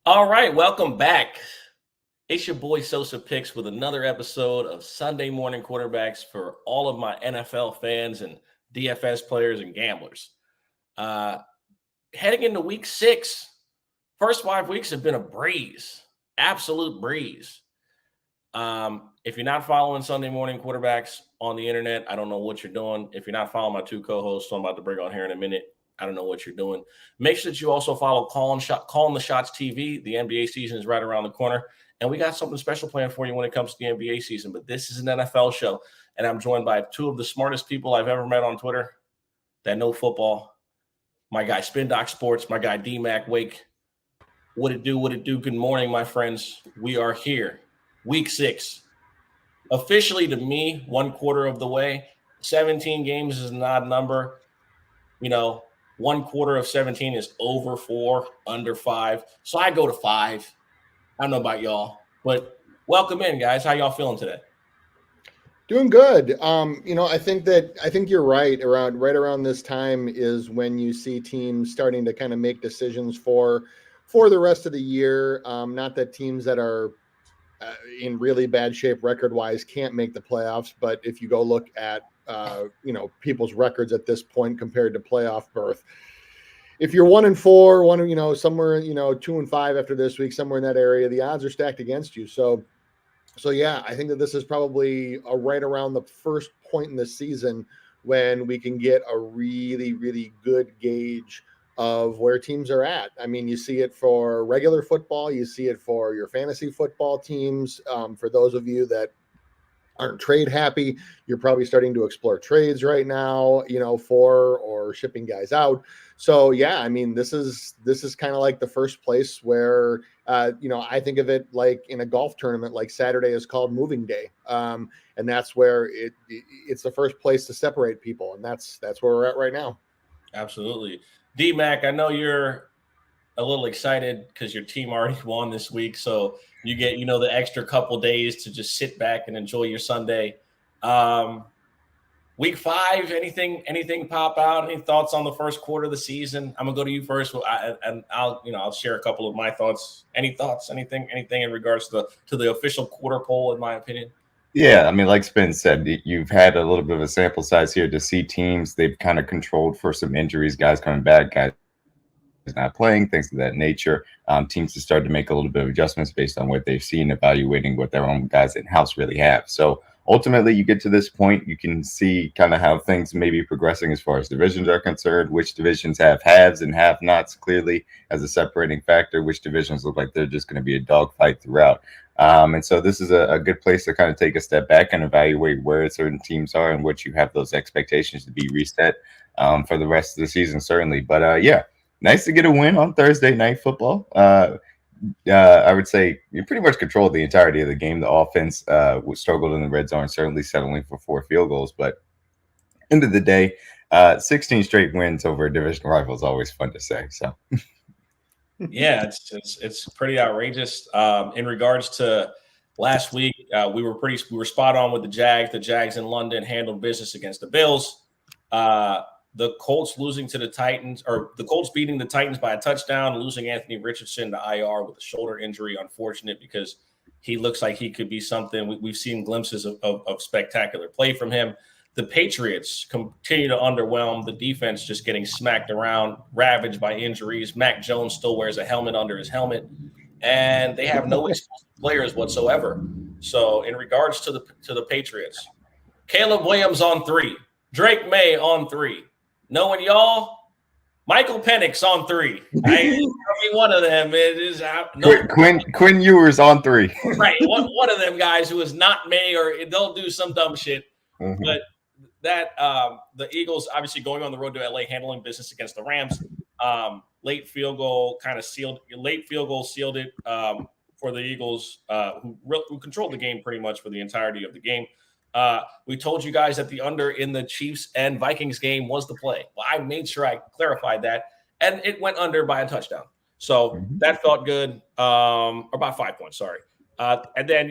All right, welcome back. It's your boy Sosa Picks with another episode of Sunday Morning Quarterbacks for all of my NFL fans and DFS players and gamblers. Uh, Heading into week 6, first 5 weeks have been a breeze, absolute breeze. If you're not following Sunday Morning Quarterbacks on the internet, I don't know what you're doing. If you're not following my two co-hosts, who I'm about to bring on here in a minute, I don't know what you're doing. Make sure that you also follow Calling the Shots TV. The NBA season is right around the corner, and we got something special planned for you when it comes to the NBA season. But this is an NFL show, and I'm joined by two of the smartest people I've ever met on Twitter that know football. My guy Spin Doc Sports, my guy D-Mac Wake. What it do? What it do? Good morning, my friends. We are here, week 6. Officially, to me, 1/4 of the way. 17 games is an odd number. 1/4 of 17 is over 4, under 5. So I go to 5. I don't know about y'all, but welcome in, guys. How y'all feeling today? Doing good. I think you're right. Right around this time is when you see teams starting to kind of make decisions for the rest of the year. Not that teams that are in really bad shape record-wise can't make the playoffs, but if you go look at people's records at this point compared to playoff berth, if you're 1-4, somewhere 2-5 after this week, somewhere in that area, the odds are stacked against you. So yeah, I think that this is probably right around the first point in the season when we can get a really, really good gauge of where teams are at. I mean, you see it for regular football, you see it for your fantasy football teams. For those of you that aren't trade happy, you're probably starting to explore trades right now, for or shipping guys out. So yeah, I mean, this is kind of like the first place where I think of it like in a golf tournament, like Saturday is called moving day, and that's where it's the first place to separate people, and that's where we're at right now. Absolutely. D-Mac, I know you're a little excited because your team already won this week, so you get the extra couple days to just sit back and enjoy your Sunday. Week 5, anything pop out? Any thoughts on the first quarter of the season? I'm gonna go to you first, and I'll share a couple of my thoughts. Any thoughts? Anything in regards to the official quarter poll, in my opinion? Yeah, I mean, like Spin said, you've had a little bit of a sample size here to see teams. They've kind of controlled for some injuries, guys coming back, guys not playing, things of that nature. Teams have started to make a little bit of adjustments based on what they've seen, evaluating what their own guys in-house really have. So ultimately, you get to this point, you can see kind of how things may be progressing as far as divisions are concerned, which divisions have haves and have-nots clearly as a separating factor, which divisions look like they're just going to be a dogfight throughout. And so this is a good place to kind of take a step back and evaluate where certain teams are and what you have those expectations to be reset for the rest of the season, certainly. But yeah, nice to get a win on Thursday Night Football. I would say you pretty much controlled the entirety of the game. The offense struggled in the red zone, certainly settling for 4 field goals. But end of the day, 16 straight wins over a division rival is always fun to say. So. Yeah, it's pretty outrageous. In regards to last week, we were spot on with the Jags. The Jags in London handled business against the Bills. The Colts losing to the Titans, or the Colts beating the Titans by a touchdown, losing Anthony Richardson to IR with a shoulder injury. Unfortunate, because he looks like he could be something. We've seen glimpses of spectacular play from him. The Patriots continue to underwhelm. The defense just getting smacked around, ravaged by injuries. Mac Jones still wears a helmet under his helmet, and they have no explosive players whatsoever. So in regards to the Patriots, Caleb Williams on 3, Drake May on 3. Knowing y'all, Michael Penix on 3. Every one of them is out. No, Quinn Ewers on 3. Right, one of them guys who is not May, or they'll do some dumb shit. Mm-hmm. But that the Eagles obviously going on the road to LA, handling business against the Rams. Late field goal sealed it for the Eagles, who controlled the game pretty much for the entirety of the game. We told you guys that the under in the Chiefs and Vikings game was the play. Well, I made sure I clarified that, and it went under by a touchdown. So that felt good, or by 5 points, sorry. And then,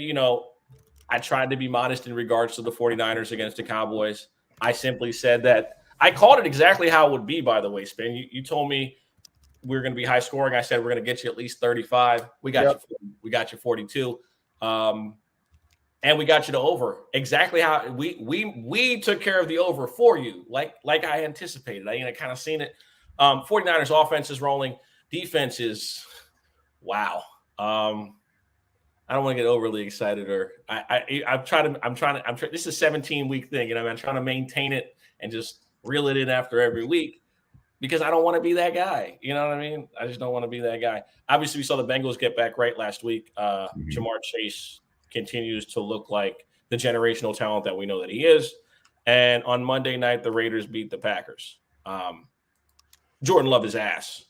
I tried to be modest in regards to the 49ers against the Cowboys. I simply said that I called it exactly how it would be, by the way, Spin. You told me we're going to be high scoring. I said we're going to get you at least 35. We got we got you 42. And we got you to over exactly how we took care of the over for you, like I anticipated. I kind of seen it. 49ers offense is rolling. Defense is wow. I don't want to get overly excited, or I'm trying. This is a 17-week thing, and I'm trying to maintain it and just reel it in after every week because I don't want to be that guy. You know what I mean? I just don't want to be that guy. Obviously, we saw the Bengals get back right last week. Jamar Chase continues to look like the generational talent that we know that he is. And on Monday night, the Raiders beat the Packers. Jordan loved his ass.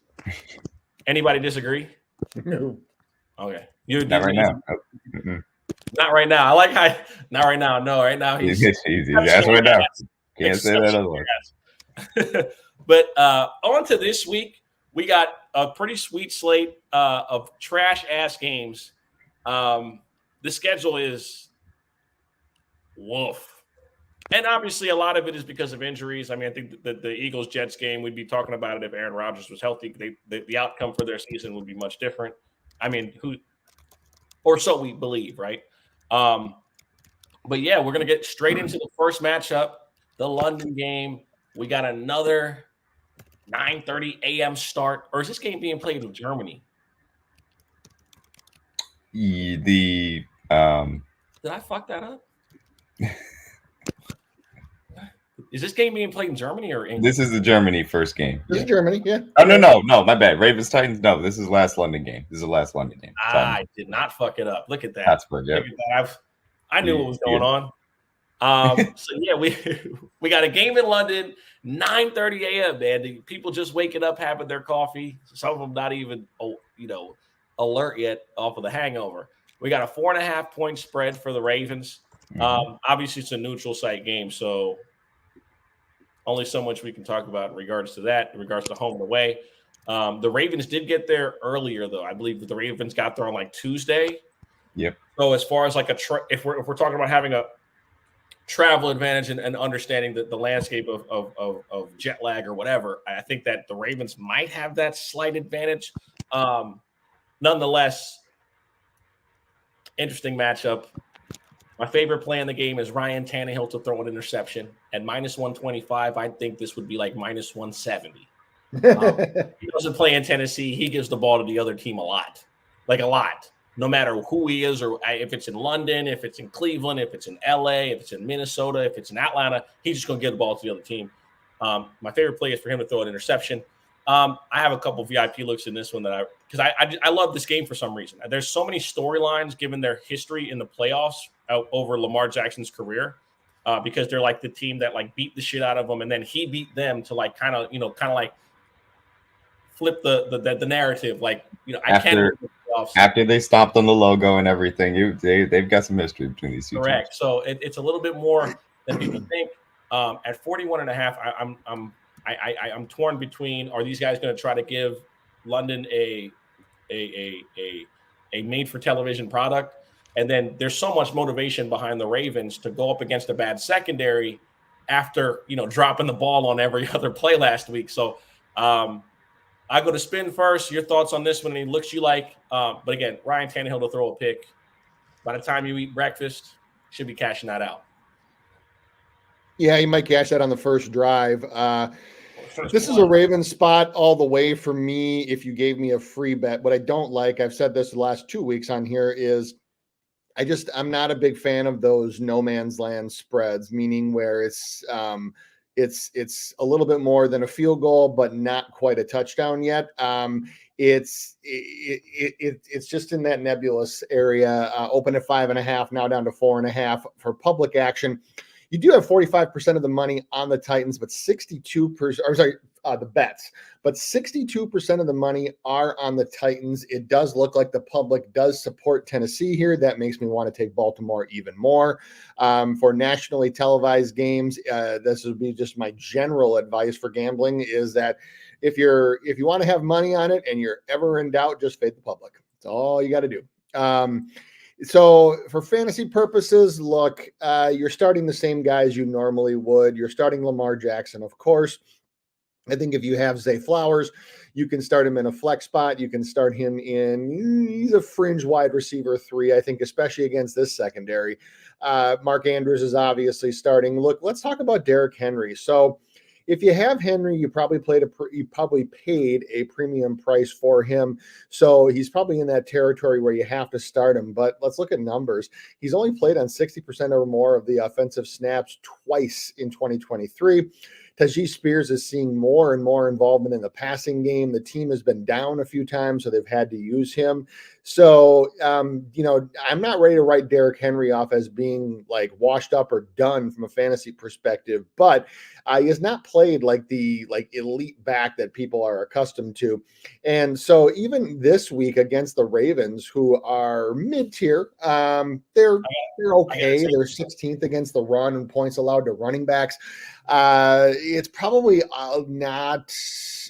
Anybody disagree? No. Okay. Not right now. Not right now. I like how not right now. No, right now he's easy. That's right now. Can't say that otherwise. But on to this week, we got a pretty sweet slate of trash ass games. The schedule is woof. And obviously a lot of it is because of injuries. I mean, I think the Eagles-Jets game, we'd be talking about it if Aaron Rodgers was healthy. The outcome for their season would be much different. I mean, or so we believe, right? But yeah, we're going to get straight into the first matchup, the London game. We got another 9:30 a.m. start. Or is this game being played in Germany? Did I fuck that up? Is this game being played in Germany or England? This is the Germany first game. This is Germany, yeah. Oh, no, my bad. Ravens Titans. No, this is last London game. This is the last London game. I did not fuck it up. Look at that. That's pretty good. I knew what was going on. So yeah, we got a game in London, 9:30 a.m. Man, the people just waking up, having their coffee. Some of them not even alert yet off of the hangover. We got a 4.5 point spread for the Ravens. Obviously, it's a neutral site game, so only so much we can talk about in regards to that, in regards to home and away. The Ravens did get there earlier, though. I believe that the Ravens got there on like Tuesday. Yep. So as far as like if we're talking about having a travel advantage and understanding the landscape of jet lag or whatever, I think that the Ravens might have that slight advantage. Nonetheless, interesting matchup. My favorite play in the game is Ryan Tannehill to throw an interception. At -125, I think this would be like -170. He doesn't play in Tennessee. He gives the ball to the other team a lot. No matter who he is, or if it's in London, if it's in Cleveland, if it's in LA, if it's in Minnesota, if it's in Atlanta, he's just going to give the ball to the other team. My favorite play is for him to throw an interception. I have a couple VIP looks in this one because I love this game for some reason. There's so many storylines given their history in the playoffs over Lamar Jackson's career, because they're like the team that like beat the shit out of him, and then he beat them to like kind of like flip the narrative. After they stopped on the logo and everything, they've got some history between these two. Correct. Teams. So it's a little bit more than people think. At 41.5, I'm torn between, are these guys going to try to give London a made for television product? And then there's so much motivation behind the Ravens to go up against a bad secondary after, dropping the ball on every other play last week. So I go to spin first. Your thoughts on this one? And he looks you like, but again, Ryan Tannehill to throw a pick. By the time you eat breakfast, should be cashing that out. Yeah, you might cash that on the first drive. This is a Ravens spot all the way for me if you gave me a free bet. What I don't like, I've said this the last 2 weeks on here, is I'm not a big fan of those no man's land spreads, meaning where it's a little bit more than a field goal, but not quite a touchdown yet. It's just in that nebulous area. Open at 5.5, now down to 4.5 for public action. You do have 45% of the money on the Titans, but 62%, the bets, but 62% of the money are on the Titans. It does look like the public does support Tennessee here. That makes me want to take Baltimore even more. For nationally televised games, this would be just my general advice for gambling, is that if you want to have money on it and you're ever in doubt, just fade the public. That's all you got to do. So for fantasy purposes, look, you're starting the same guys you normally would. You're starting Lamar Jackson, of course. I think if you have Zay Flowers, You can start him in a flex spot. You can start him he's a fringe wide receiver 3, I think, especially against this secondary. Mark Andrews is obviously starting. Look, let's talk about Derrick Henry. So if you have Henry, you probably paid a premium price for him. So he's probably in that territory where you have to start him. But let's look at numbers. He's only played on 60% or more of the offensive snaps twice in 2023. Tyjae Spears is seeing more and more involvement in the passing game. The team has been down a few times, so they've had to use him. So, I'm not ready to write Derrick Henry off as being like washed up or done from a fantasy perspective, but he has not played like the elite back that people are accustomed to. And so even this week against the Ravens, who are mid-tier, they're okay. They're 16th against the run and points allowed to running backs. It's probably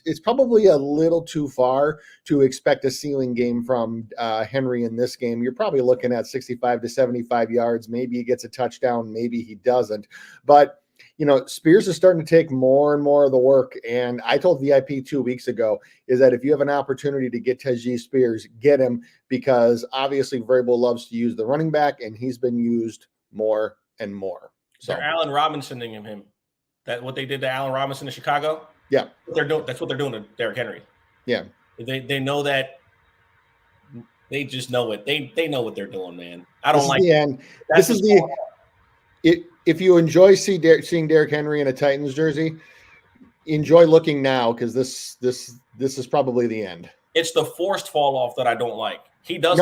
it's probably a little too far to expect a ceiling game from Henry in this game. You're probably looking at 65 to 75 yards. Maybe he gets a touchdown, maybe he doesn't. But Spears is starting to take more and more of the work. And I told VIP 2 weeks ago is that if you have an opportunity to get Tyjae Spears, get him, because obviously Vrabel loves to use the running back, and he's been used more and more. So they're Allen Robinsoning him. That what they did to Allen Robinson in Chicago. Yeah, that's what they're doing to Derrick Henry. Yeah, they know that. They just know it. They know what they're doing, man. I don't like. This is if you enjoy seeing Derrick Henry in a Titans jersey, enjoy looking now, because this is probably the end. It's the forced fall off that I don't like. He does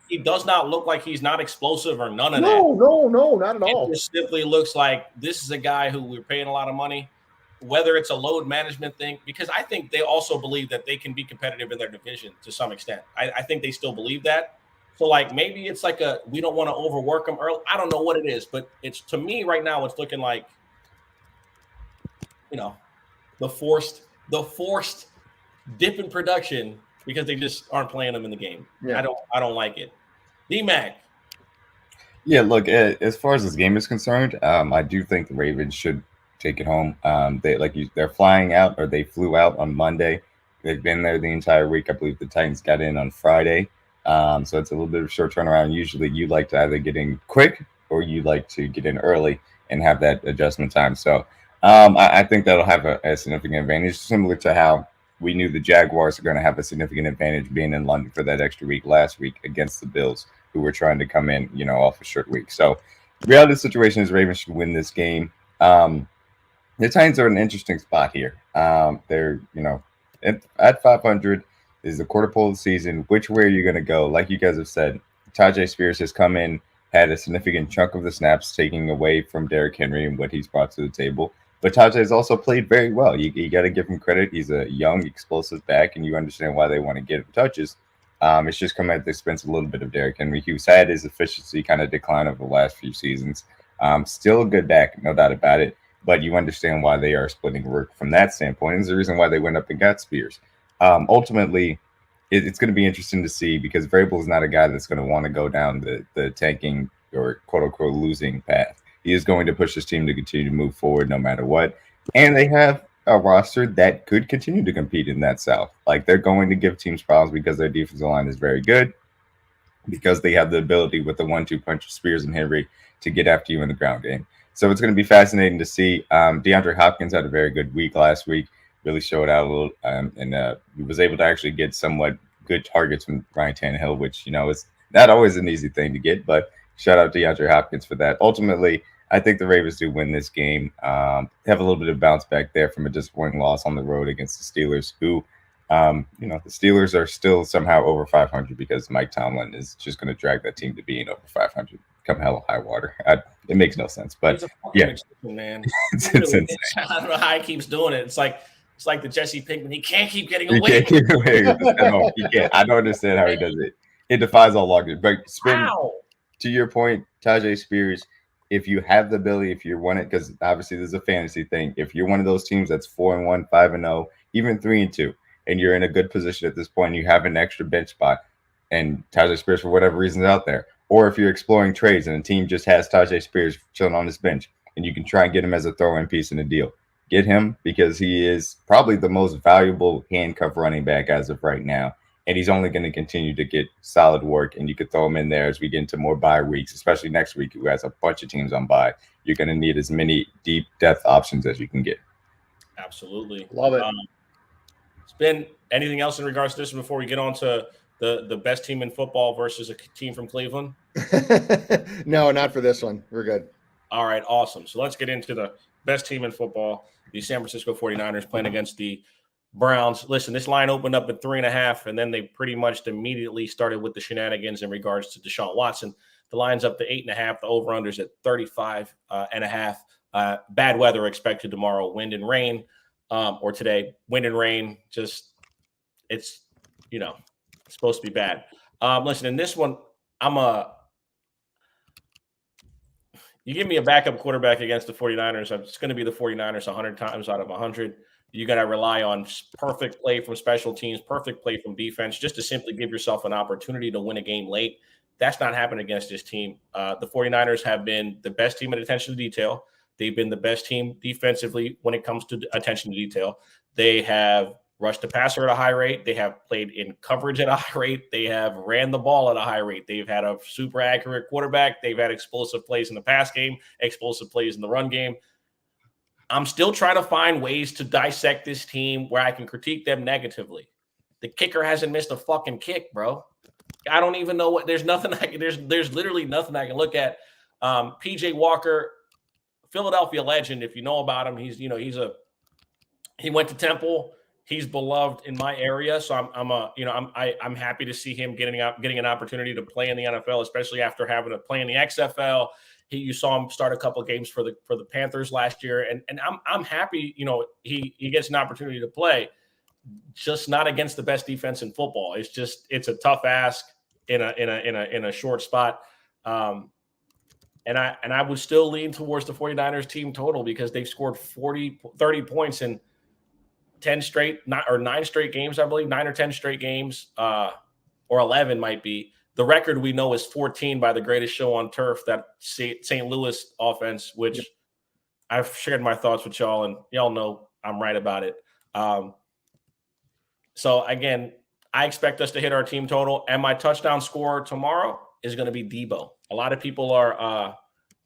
He does not look like he's not explosive or none of that. No, not at all. It just simply looks like this is a guy who we're paying a lot of money, whether it's a load management thing, because I think they also believe that they can be competitive in their division to some extent. I think they still believe that. So like maybe it's like we don't want to overwork them early. I don't know what it is, but it's, to me right now, it's looking like, the forced dip in production because they just aren't playing them in the game. Yeah. I don't like it. D-Mac. Yeah, look, as far as this game is concerned, I do think the Ravens should take it home. They're flying out, or they flew out on Monday. They've been there the entire week. I believe the Titans got in on Friday. So it's a little bit of a short turnaround. Usually you like to either get in quick or you like to get in early and have that adjustment time. So I think that'll have a significant advantage, similar to how we knew the Jaguars are going to have a significant advantage being in London for that extra week last week against the Bills, who were trying to come in, off a short week. So the reality of the situation is Ravens should win this game. The Titans are in an interesting spot here. They're, at 500 is the quarter pole of the season. Which way are you going to go? Like you guys have said, Tyjae Spears has come in, had a significant chunk of the snaps, taking away from Derrick Henry and what he's brought to the table. But Tyjae has also played very well. You got to give him credit. He's a young, explosive back, and you understand why they want to get him touches. It's just come at the expense of a little bit of Derrick Henry, who's had his efficiency kind of decline over the last few seasons. Still a good back, no doubt about it. But you understand why they are splitting work from that standpoint. And it's the reason why they went up and got Spears. Ultimately, it's going to be interesting to see, because Vrabel is not a guy that's going to want to go down the tanking or quote-unquote losing path. He is going to push his team to continue to move forward no matter what. And they have a roster that could continue to compete in that South. Like, they're going to give teams problems because their defensive line is very good, because they have the ability with the 1-2 punch of Spears and Henry to get after you in the ground game. So it's going to be fascinating to see. DeAndre Hopkins had a very good week last week, really showed out a little, and he was able to actually get somewhat good targets from Ryan Tannehill, which, is not always an easy thing to get, but shout out to DeAndre Hopkins for that. Ultimately, I think the Ravens do win this game. Have a little bit of bounce back there from a disappointing loss on the road against the Steelers, who, the Steelers are still somehow over 500 because Mike Tomlin is just going to drag that team to being over 500 come hell or high water. It makes no sense, but yeah, man, it's insane. I don't know how he keeps doing it. It's like the Jesse Pinkman. He can't keep getting away. He can't keep away. No, he can't. I don't understand how he does it. It defies all logic. But to your point, Tyjae Spears, if you have the ability, if you're one, because obviously this is a fantasy thing. If you're one of those teams that's 4-1, 5-0, even 3-2, and you're in a good position at this point, you have an extra bench spot, and Tyjae Spears for whatever reason is out there, or if you're exploring trades and a team just has Tyjae Spears chilling on his bench, and you can try and get him as a throw-in piece in a deal, get him because he is probably the most valuable handcuff running back as of right now. And he's only going to continue to get solid work. And you could throw him in there as we get into more bye weeks, especially next week, who has a bunch of teams on bye. You're going to need as many deep depth options as you can get. Absolutely. Love it. Spin, anything else in regards to this before we get on to the best team in football versus a team from Cleveland? No, not for this one. We're good. All right, awesome. So let's get into the best team in football, the San Francisco 49ers playing against the Browns. Listen, this line opened up at 3.5, and then they pretty much immediately started with the shenanigans in regards to Deshaun Watson. The line's up to 8.5. The over-under's at 35.5. Bad weather expected tomorrow, wind and rain, or today, wind and rain. Just, it's, it's supposed to be bad. Listen, in this one, you give me a backup quarterback against the 49ers, it's going to be the 49ers 100 times out of 100. You got to rely on perfect play from special teams, perfect play from defense, just to simply give yourself an opportunity to win a game late. That's not happening against this team. The 49ers have been the best team at attention to detail. They've been the best team defensively when it comes to attention to detail. They have rushed the passer at a high rate. They have played in coverage at a high rate. They have ran the ball at a high rate. They've had a super accurate quarterback. They've had explosive plays in the pass game, explosive plays in the run game. I'm still trying to find ways to dissect this team where I can critique them negatively. The kicker hasn't missed a fucking kick, bro. I don't even know what. There's nothing. There's literally nothing I can look at. PJ Walker, Philadelphia legend. If you know about him, he went to Temple. He's beloved in my area, so I'm happy to see him getting an opportunity to play in the NFL, especially after having to play in the XFL. You saw him start a couple of games for the Panthers last year, and I'm happy. He gets an opportunity to play, just not against the best defense in football. It's a tough ask in a short spot. And I would still lean towards the 49ers team total because they've scored 30 points in 9 straight games, I believe, 9 or 10 straight games, or 11 might be. The record we know is 14 by the greatest show on turf, that St. Louis offense, which I've shared my thoughts with y'all, and y'all know I'm right about it. So again, I expect us to hit our team total, and my touchdown score tomorrow is going to be Debo. A lot of people are,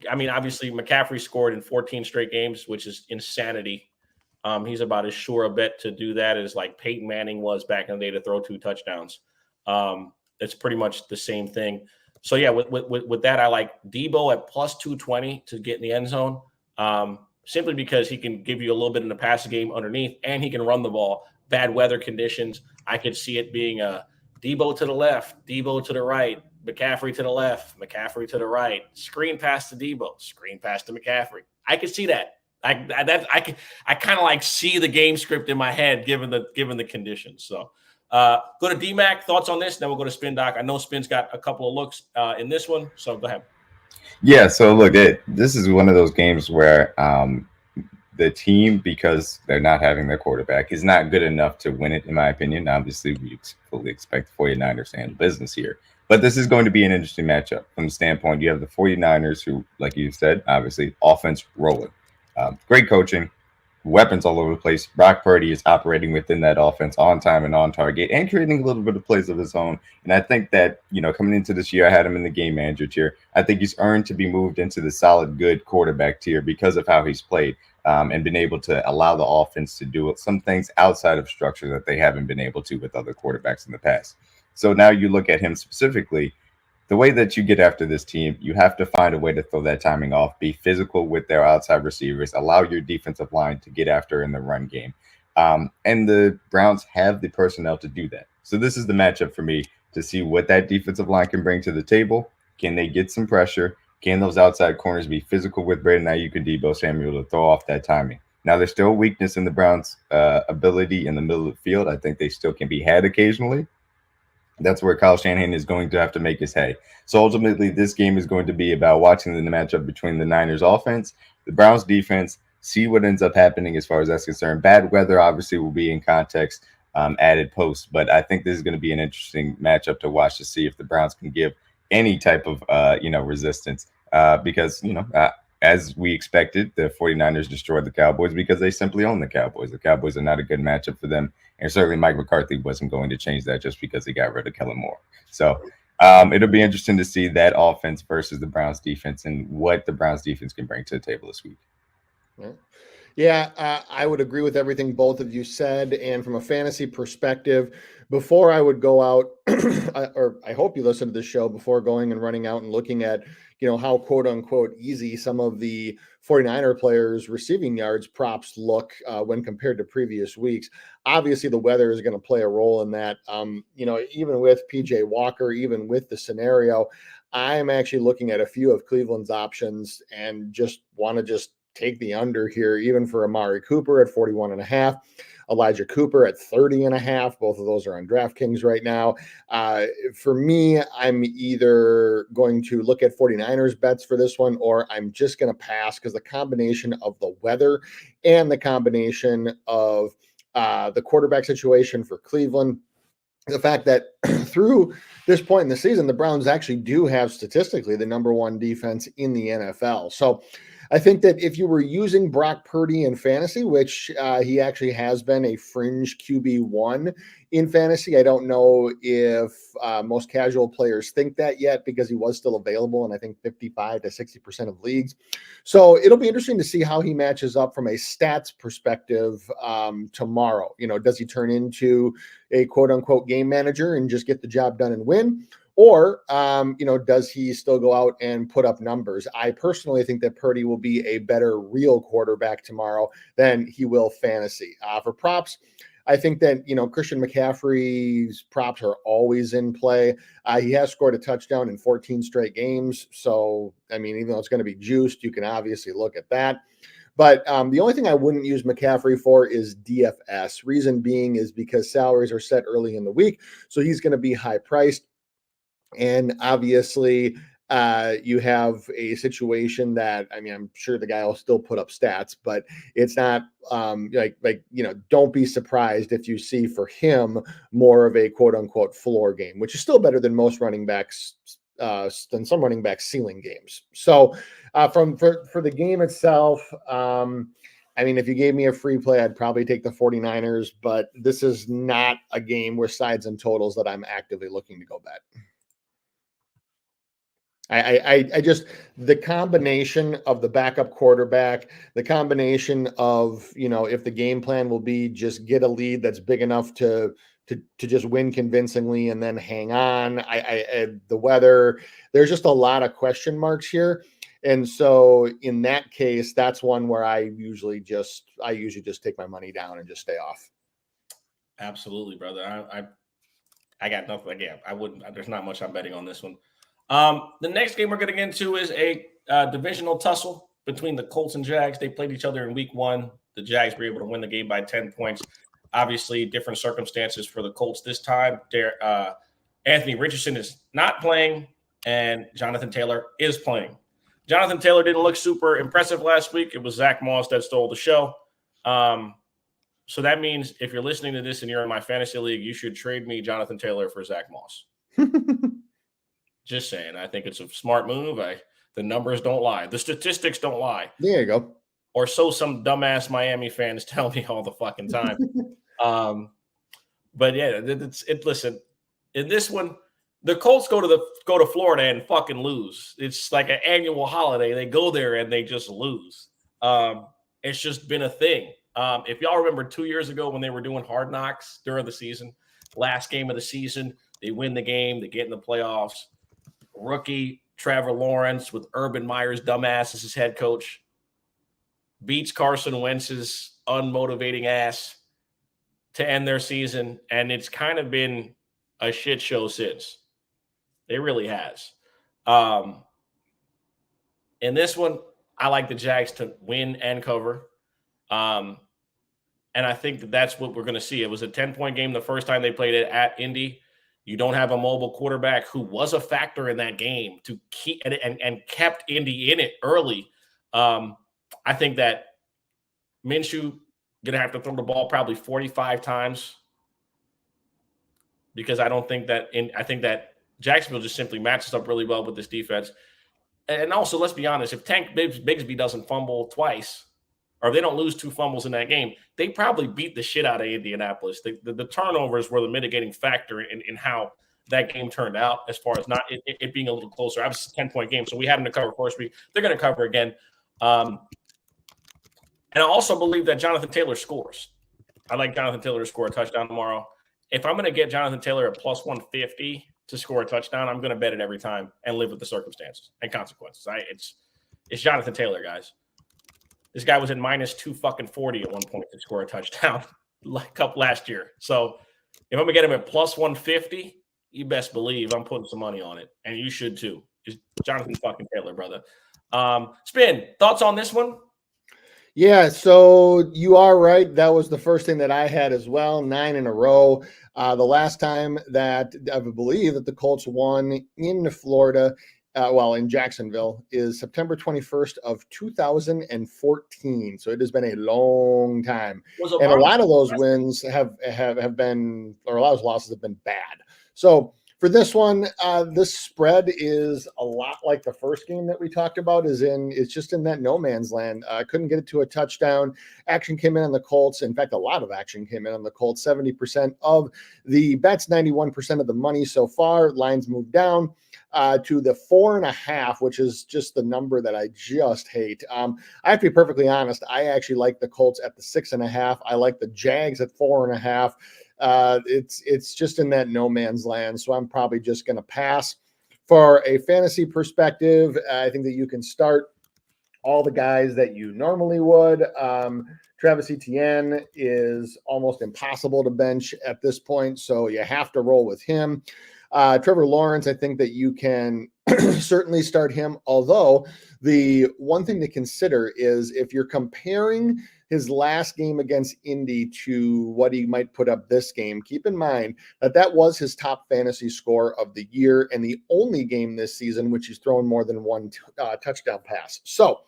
obviously McCaffrey scored in 14 straight games, which is insanity. He's about as sure a bet to do that as like Peyton Manning was back in the day to throw 2 touchdowns. It's pretty much the same thing. So yeah, with that, I like Debo at plus 220 to get in the end zone, simply because he can give you a little bit in the passing game underneath, and he can run the ball. Bad weather conditions, I could see it being a Debo to the left, Debo to the right, McCaffrey to the left, McCaffrey to the right, screen pass to Debo, screen pass to McCaffrey. I could see that. I kind of like see the game script in my head given the conditions. So go to DMAC, thoughts on this, then we'll go to Spin Doc. I know Spin's got a couple of looks in this one, so go ahead. Yeah, so look, this is one of those games where the team, because they're not having their quarterback, is not good enough to win it, in my opinion. Obviously, we fully expect the 49ers to handle business here. But this is going to be an interesting matchup from the standpoint. You have the 49ers who, like you said, obviously, offense rolling. Great coaching, weapons all over the place. Brock Purdy is operating within that offense on time and on target and creating a little bit of plays of his own. And I think that, coming into this year, I had him in the game manager tier. I think he's earned to be moved into the solid, good quarterback tier because of how he's played and been able to allow the offense to do some things outside of structure that they haven't been able to with other quarterbacks in the past. So now you look at him specifically. The way that you get after this team, you have to find a way to throw that timing off, be physical with their outside receivers, allow your defensive line to get after in the run game. And the Browns have the personnel to do that. So this is the matchup for me to see what that defensive line can bring to the table. Can they get some pressure? Can those outside corners be physical with Brandon Ayuk and Deebo Samuel to throw off that timing? Now, there's still weakness in the Browns' ability in the middle of the field. I think they still can be had occasionally. That's where Kyle Shanahan is going to have to make his hay. So ultimately, this game is going to be about watching the matchup between the Niners offense, the Browns defense, see what ends up happening as far as that's concerned. Bad weather obviously will be in context, added post, but I think this is going to be an interesting matchup to watch to see if the Browns can give any type of, resistance because, as we expected, the 49ers destroyed the Cowboys because they simply own the Cowboys. The Cowboys are not a good matchup for them. And certainly Mike McCarthy wasn't going to change that just because he got rid of Kellen Moore. So it'll be interesting to see that offense versus the Browns defense and what the Browns defense can bring to the table this week. Yeah, I would agree with everything both of you said. And from a fantasy perspective, before I would go out, or I hope you listen to this show before going and running out and looking at, how quote unquote easy some of the 49er players' receiving yards props look when compared to previous weeks. Obviously, the weather is going to play a role in that. Even with PJ Walker, even with the scenario, I'm actually looking at a few of Cleveland's options and just want to take the under here, even for Amari Cooper at 41.5, Elijah Cooper at 30.5. Both of those are on DraftKings right now. For me, I'm either going to look at 49ers bets for this one, or I'm just going to pass because the combination of the weather and the combination of the quarterback situation for Cleveland, the fact that through this point in the season, the Browns actually do have statistically the number one defense in the NFL. So I think that if you were using Brock Purdy in fantasy, which he actually has been a fringe QB1 in fantasy, I don't know if most casual players think that yet because he was still available in, I think, 55 to 60% of leagues. So it'll be interesting to see how he matches up from a stats perspective tomorrow. Does he turn into a quote unquote game manager and just get the job done and win? Or, does he still go out and put up numbers? I personally think that Purdy will be a better real quarterback tomorrow than he will fantasy. For props, I think that, Christian McCaffrey's props are always in play. He has scored a touchdown in 14 straight games. So, even though it's going to be juiced, you can obviously look at that. But the only thing I wouldn't use McCaffrey for is DFS. Reason being is because salaries are set early in the week. So he's going to be high priced. And obviously, you have a situation that, I'm sure the guy will still put up stats, but it's not don't be surprised if you see for him more of a quote unquote floor game, which is still better than most running backs, than some running backs ceiling games. So for the game itself, if you gave me a free play, I'd probably take the 49ers, but this is not a game with sides and totals that I'm actively looking to go bet. I just, the combination of the backup quarterback, the combination of, if the game plan will be just get a lead that's big enough to just win convincingly and then hang on. The weather, there's just a lot of question marks here. And so in that case, that's one where I usually just take my money down and just stay off. Absolutely, brother. I got nothing. Again, there's not much I'm betting on this one. The next game we're going to get into is a divisional tussle between the Colts and Jags. They played each other in week 1. The Jags were able to win the game by 10 points. Obviously, different circumstances for the Colts this time. Anthony Richardson is not playing, and Jonathan Taylor is playing. Jonathan Taylor didn't look super impressive last week. It was Zach Moss that stole the show. So that means if you're listening to this and you're in my fantasy league, you should trade me Jonathan Taylor for Zach Moss. Just saying. I think it's a smart move. The numbers don't lie. The statistics don't lie. There you go. Or so some dumbass Miami fans tell me all the fucking time. But yeah, listen, in this one, the Colts go to Florida and fucking lose. It's like an annual holiday. They go there and they just lose. It's just been a thing. If y'all remember 2 years ago when they were doing Hard Knocks during the season, last game of the season, they win the game, they get in the playoffs. Rookie Trevor Lawrence with Urban Meyer's dumbass as his head coach beats Carson Wentz's unmotivating ass to end their season, and it's kind of been a shit show since. It really has. In this one, I like the Jags to win and cover. And I think that's what we're going to see. It was a 10-point game the first time they played it at Indy. You don't have a mobile quarterback who was a factor in that game to keep and kept Indy in it early. I think that Minshew going to have to throw the ball probably 45 times because I think that Jacksonville just simply matches up really well with this defense. And also, let's be honest, if Tank Bigsby doesn't fumble twice, or if they don't lose 2 fumbles in that game, they probably beat the shit out of Indianapolis. The turnovers were the mitigating factor in how that game turned out, as far as not it being a little closer. I was a 10-point game, so we had them to cover first week. They're going to cover again. And I also believe that Jonathan Taylor scores. I like Jonathan Taylor to score a touchdown tomorrow. If I'm going to get Jonathan Taylor at plus 150 to score a touchdown, I'm going to bet it every time and live with the circumstances and consequences. It's Jonathan Taylor, guys. This guy was at minus 240 at one point to score a touchdown last year. So if I'm going to get him at plus 150, you best believe I'm putting some money on it. And you should too. It's Jonathan fucking Taylor, brother. Spin, thoughts on this one? Yeah, so you are right. That was the first thing that I had as well, 9 in a row. The last time that I believe that the Colts won in Florida, in Jacksonville, is September 21st of 2014. So it has been a long time. And a lot of those wins have been, or a lot of those losses have been bad. So for this one, this spread is a lot like the first game that we talked about. It's just in that no man's land. Couldn't get it to a touchdown. Action came in on the Colts. In fact, a lot of action came in on the Colts. 70% of the bets, 91% of the money so far. Lines moved down to the 4.5, which is just the number that I just hate. I have to be perfectly honest. I actually like the Colts at the 6.5. I like the Jags at 4.5. It's just in that no man's land. So I'm probably just going to pass. For a fantasy perspective, I think that you can start all the guys that you normally would. Travis Etienne is almost impossible to bench at this point, so you have to roll with him. Trevor Lawrence, I think that you can certainly start him. Although the one thing to consider is if you're comparing his last game against Indy to what he might put up this game, keep in mind that was his top fantasy score of the year and the only game this season which he's thrown more than one touchdown pass. So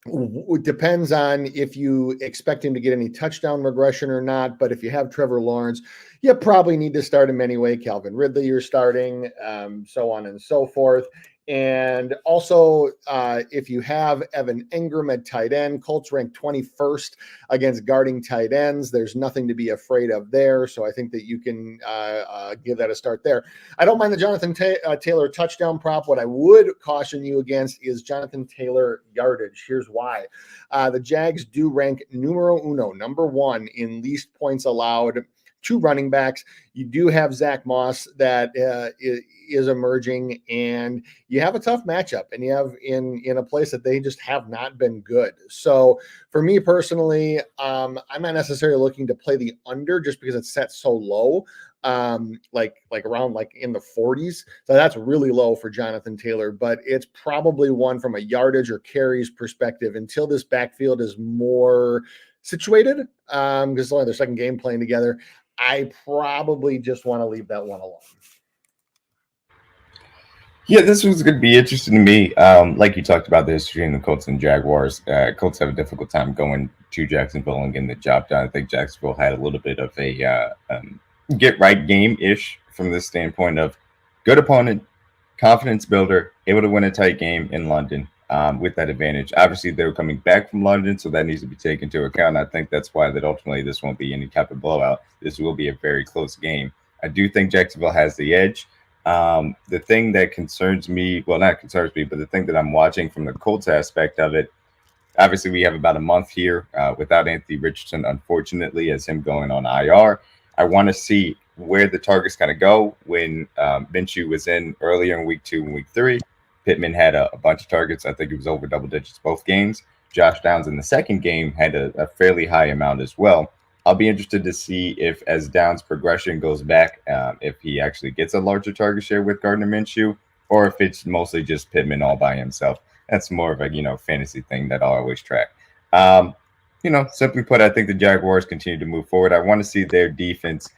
it depends on if you expect him to get any touchdown regression or not. But if you have Trevor Lawrence, you probably need to start him anyway. Calvin Ridley, you're starting, so on and so forth. And also, if you have Evan Engram at tight end, Colts ranked 21st against guarding tight ends. There's nothing to be afraid of there. So I think that you can give that a start there. I don't mind the Jonathan Taylor touchdown prop. What I would caution you against is Jonathan Taylor yardage. Here's why. The Jags do rank numero uno, number 1 in least points allowed to running backs. You do have Zach Moss that is emerging, and you have a tough matchup, and you have in a place that they just have not been good. So for me personally, I'm not necessarily looking to play the under just because it's set so low, like around like in the 40s. So that's really low for Jonathan Taylor, but it's probably one from a yardage or carries perspective until this backfield is more situated, because it's only their second game playing together. I probably just want to leave that one alone. Yeah, this was going to be interesting to me. Like you talked about the history in the Colts and Jaguars. Colts have a difficult time going to Jacksonville and getting the job done. I think Jacksonville had a little bit of a get-right game-ish from the standpoint of good opponent, confidence builder, able to win a tight game in London. With that advantage. Obviously, they were coming back from London, so that needs to be taken into account. I think that's why that ultimately this won't be any type of blowout. This will be a very close game. I do think Jacksonville has the edge. The thing that concerns me, well, not concerns me, but the thing that I'm watching from the Colts aspect of it, obviously we have about a month here without Anthony Richardson, unfortunately, as him going on IR. I want to see where the target's going to go. When Minshew was in earlier in week 2 and week 3, Pittman had a bunch of targets. I think it was over double digits both games. Josh Downs in the second game had a fairly high amount as well. I'll be interested to see if, as Downs' progression goes back, if he actually gets a larger target share with Gardner Minshew, or if it's mostly just Pittman all by himself. That's more of a fantasy thing that I'll always track. Simply put, I think the Jaguars continue to move forward. I want to see their defense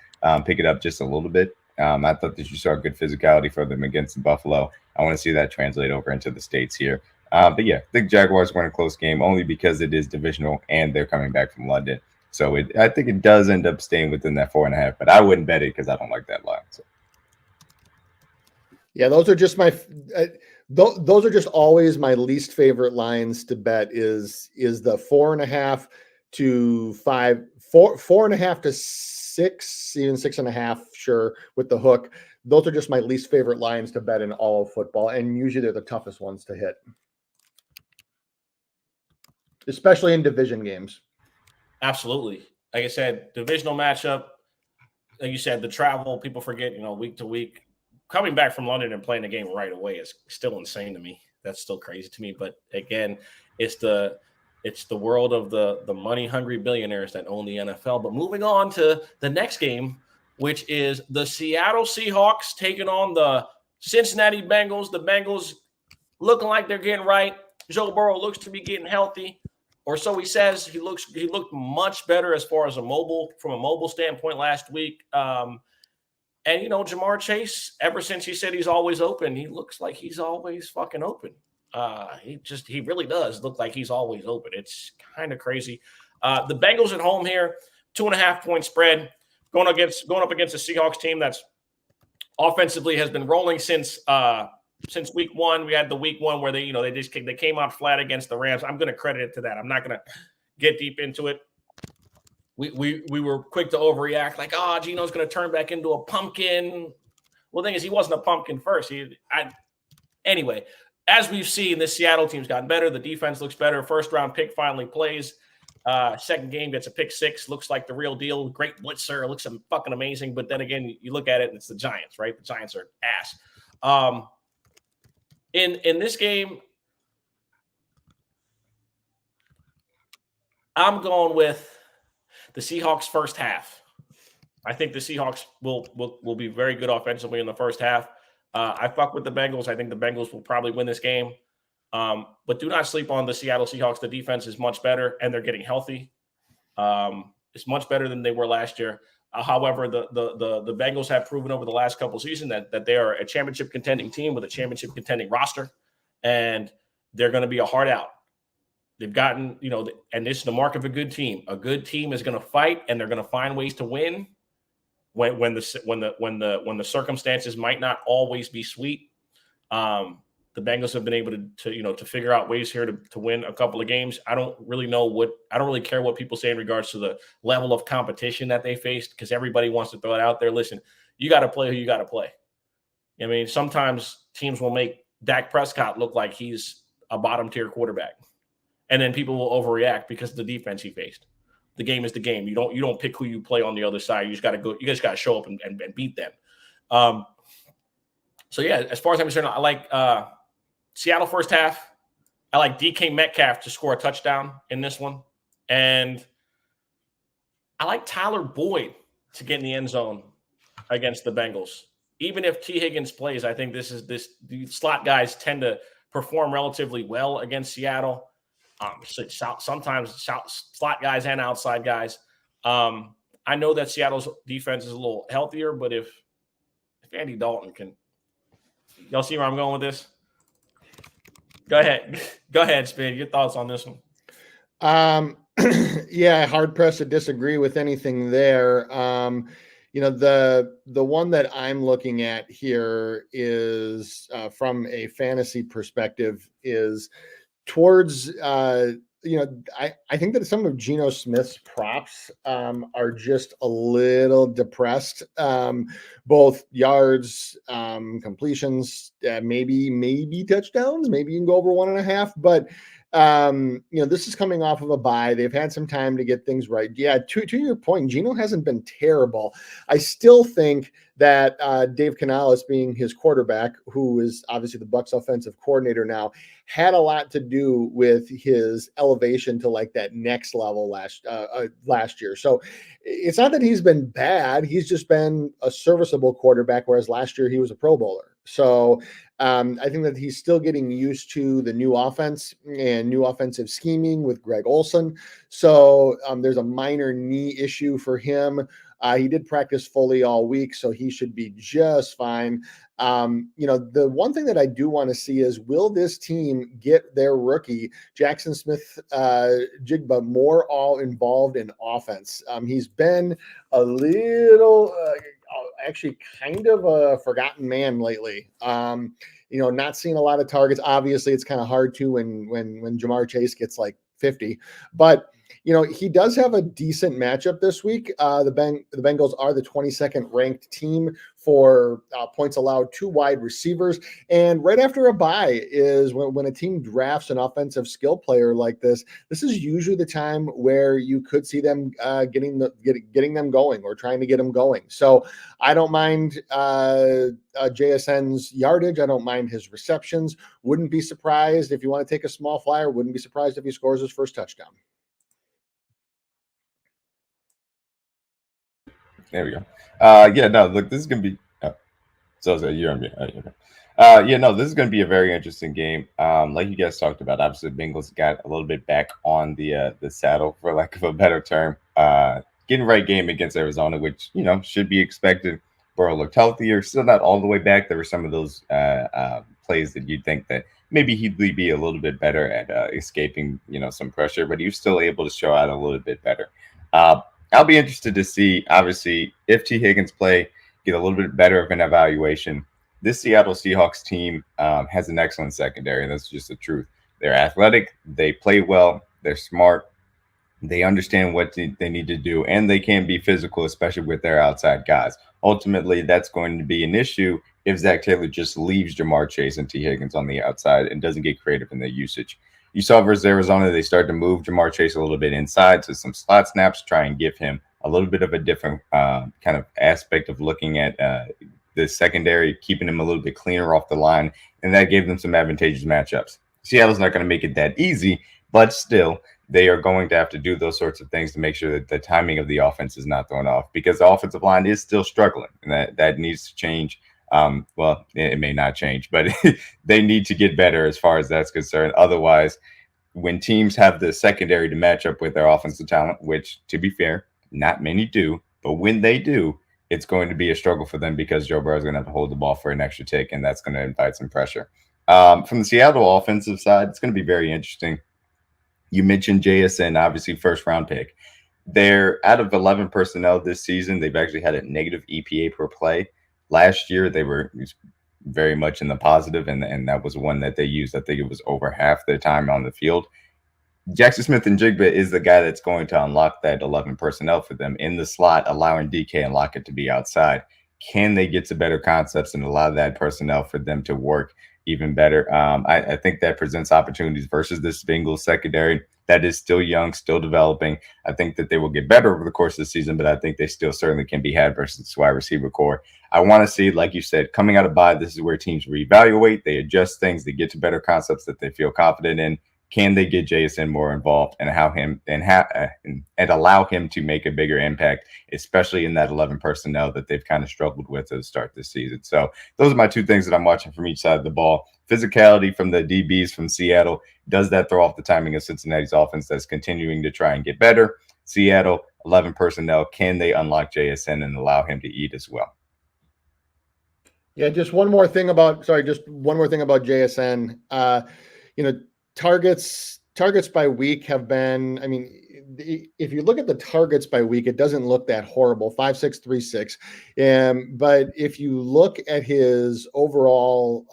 pick it up just a little bit. I thought that you saw good physicality for them against Buffalo. I want to see that translate over into the States here. But yeah, I think Jaguars win a close game only because it is divisional and they're coming back from London. So I think it does end up staying within that 4.5, but I wouldn't bet it because I don't like that line. So. Yeah, those are just my Those are just always my least favorite lines to bet is the 4.5 to 5, 4.5 to 6, even 6.5, sure, with the hook. Those are just my least favorite lines to bet in all of football, and usually they're the toughest ones to hit, especially in division games. Absolutely. Like I said, divisional matchup. Like you said, the travel, people forget, week to week. Coming back from London and playing the game right away is still insane to me. That's still crazy to me. But again, it's the world of the money hungry billionaires that own the NFL. But moving on to the next game, which is the Seattle Seahawks taking on the Cincinnati Bengals. The Bengals looking like they're getting right. Joe Burrow looks to be getting healthy, or so he says. He looked much better as far as from a mobile standpoint last week. And, Jamar Chase, ever since he said he's always open, he looks like he's always fucking open. He really does look like he's always open. It's kind of crazy. The Bengals at home here, 2.5-point spread, going up against the Seahawks team that's offensively has been rolling since week one. We had the week one where they came out flat against the Rams. I'm going to credit it to that. I'm not going to get deep into it. We were quick to overreact, like, Gino's going to turn back into a pumpkin. Well, the thing is, he wasn't a pumpkin first. Anyway, as we've seen, this Seattle team's gotten better. The defense looks better. First-round pick finally plays. Second game gets a pick six. Looks like the real deal. Great blitzer. Looks fucking amazing. But then again, you look at it, and it's the Giants, right? The Giants are ass. In this game, I'm going with the Seahawks first half. I think the Seahawks will be very good offensively in the first half. I fuck with the Bengals. I think the Bengals will probably win this game. But do not sleep on the Seattle Seahawks. The defense is much better, and they're getting healthy. It's much better than they were last year. However, the Bengals have proven over the last couple of seasons that they are a championship contending team with a championship contending roster, and they're going to be a hard out. They've gotten, and this is the mark of a good team. A good team is going to fight, and they're going to find ways to win when the circumstances might not always be sweet. The Bengals have been able to figure out ways here to win a couple of games. I don't really care what people say in regards to the level of competition that they faced, because everybody wants to throw it out there. Listen, you got to play who you got to play. I mean, sometimes teams will make Dak Prescott look like he's a bottom tier quarterback, and then people will overreact because of the defense he faced. The game is the game. You don't pick who you play on the other side. You just got to go. You just got to show up and beat them. So yeah, as far as I'm concerned, I like Seattle first half. I like DK Metcalf to score a touchdown in this one, and I like Tyler Boyd to get in the end zone against the Bengals. Even if T. Higgins plays, I think the slot guys tend to perform relatively well against Seattle. Sometimes slot guys and outside guys. I know that Seattle's defense is a little healthier, but if Andy Dalton can, y'all see where I'm going with this? Go ahead, Spin. Your thoughts on this one? Yeah, hard pressed to disagree with anything there. The one that I'm looking at here is from a fantasy perspective is towards I think that some of Geno Smith's props are just a little depressed. Both yards, completions, maybe touchdowns, maybe you can go over 1.5, but this is coming off of a bye. They've had some time to get things right. Yeah, to your point, Geno hasn't been terrible. I still think that Dave Canales, being his quarterback, who is obviously the Bucs offensive coordinator now, had a lot to do with his elevation to like that next level last year. So it's not that he's been bad. He's just been a serviceable quarterback, whereas last year he was a Pro Bowler. So I think that he's still getting used to the new offense and new offensive scheming with Greg Olsen. So there's a minor knee issue for him. He did practice fully all week, so he should be just fine. The one thing that I do want to see is, will this team get their rookie, Jackson Smith-Jigba, more all involved in offense? He's been a little, actually kind of a forgotten man lately. Not seeing a lot of targets. Obviously, it's kind of hard to when Jamar Chase gets like 50, but he does have a decent matchup this week. The Bengals are the 22nd ranked team for points allowed to wide receivers. And right after a bye is when a team drafts an offensive skill player like this. This is usually the time where you could see them getting them going or trying to get them going. So I don't mind JSN's yardage. I don't mind his receptions. Wouldn't be surprised if you want to take a small flyer. Wouldn't be surprised if he scores his first touchdown. There we go. Look, this is gonna be. You're on me. This is gonna be a very interesting game. Like you guys talked about, obviously, the Bengals got a little bit back on the saddle, for lack of a better term. Getting right game against Arizona, which should be expected. Burrow looked healthier, still not all the way back. There were some of those plays that you'd think that maybe he'd be a little bit better at escaping, some pressure, but he was still able to show out a little bit better. I'll be interested to see, obviously, if T. Higgins get a little bit better of an evaluation. This Seattle Seahawks team has an excellent secondary. That's just the truth. They're athletic. They play well. They're smart. They understand what they need to do, and they can be physical, especially with their outside guys. Ultimately, that's going to be an issue if Zach Taylor just leaves Jamar Chase and T. Higgins on the outside and doesn't get creative in their usage. You saw versus Arizona, they started to move Jamar Chase a little bit inside to some slot snaps, try and give him a little bit of a different kind of aspect of looking at the secondary, keeping him a little bit cleaner off the line, and that gave them some advantageous matchups. Seattle's not going to make it that easy, but still, they are going to have to do those sorts of things to make sure that the timing of the offense is not thrown off, because the offensive line is still struggling, and that needs to change. It may not change, but they need to get better as far as that's concerned. Otherwise, when teams have the secondary to match up with their offensive talent, which, to be fair, not many do, but when they do, it's going to be a struggle for them because Joe Burrow is going to have to hold the ball for an extra tick, and that's going to invite some pressure. From the Seattle offensive side, it's going to be very interesting. You mentioned JSN, obviously first-round pick. They're out of 11 personnel this season. They've actually had a negative EPA per play. Last year, they were very much in the positive, and that was one that they used. I think it was over half their time on the field. Jackson Smith-Njigba is the guy that's going to unlock that 11 personnel for them in the slot, allowing DK and Lockett to be outside. Can they get to better concepts and allow that personnel for them to work even better? I think that presents opportunities versus this Bengals secondary that is still young, still developing. I think that they will get better over the course of the season, but I think they still certainly can be had versus this wide receiver core. I want to see, like you said, coming out of bye, this is where teams reevaluate, they adjust things, they get to better concepts that they feel confident in. Can they get JSN more involved and allow him to make a bigger impact, especially in that 11 personnel that they've kind of struggled with to start this season? So those are my two things that I'm watching from each side of the ball. Physicality from the DBs from Seattle. Does that throw off the timing of Cincinnati's offense that's continuing to try and get better? Seattle, 11 personnel. Can they unlock JSN and allow him to eat as well? Yeah, just one more thing about JSN. Targets by week have been, if you look at the targets by week, it doesn't look that horrible, 5.636. But if you look at his overall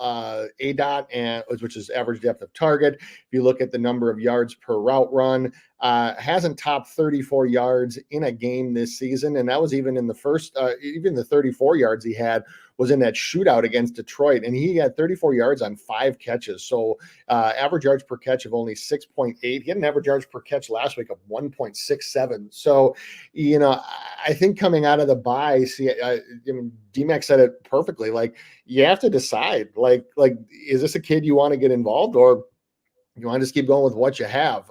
ADOT, which is average depth of target, if you look at the number of yards per route run, hasn't topped 34 yards in a game this season. And that was even in the first, even the 34 yards he had was in that shootout against Detroit. And he had 34 yards on 5 catches. So average yards per catch of only 6.8. He had an average yards per catch last week of 1.67. So, I think coming out of the bye, DMAC said it perfectly. Like, you have to decide, like, is this a kid you want to get involved, or you want to just keep going with what you have?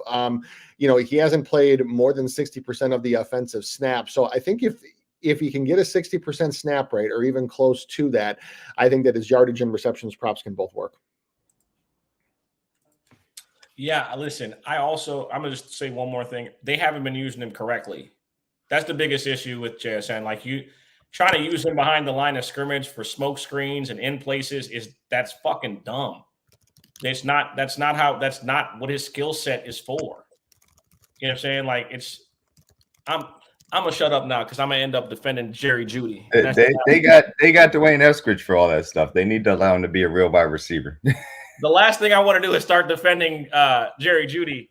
He hasn't played more than 60% of the offensive snaps. So I think if he can get a 60% snap rate or even close to that, I think that his yardage and receptions props can both work. Yeah, listen, I'm going to just say one more thing. They haven't been using him correctly. That's the biggest issue with JSN. Like, you trying to use him behind the line of scrimmage for smoke screens and in places that's fucking dumb. That's not what his skill set is for. You know what I'm saying? Like, I'm gonna shut up now because I'm gonna end up defending Jerry Jeudy. They got Dwayne Eskridge for all that stuff. They need to allow him to be a real wide receiver. The last thing I want to do is start defending Jerry Jeudy.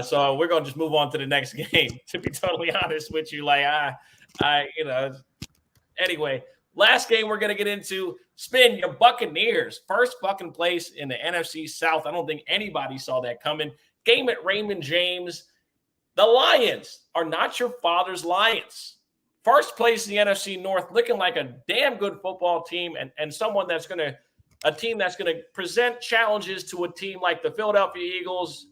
So we're gonna just move on to the next game. To be totally honest with you, anyway, last game we're gonna get into. Spin your Buccaneers, first fucking place in the NFC South. I don't think anybody saw that coming. Game at Raymond James. The Lions are not your father's Lions. First place in the NFC North, looking like a damn good football team and a team that's going to present challenges to a team like the Philadelphia Eagles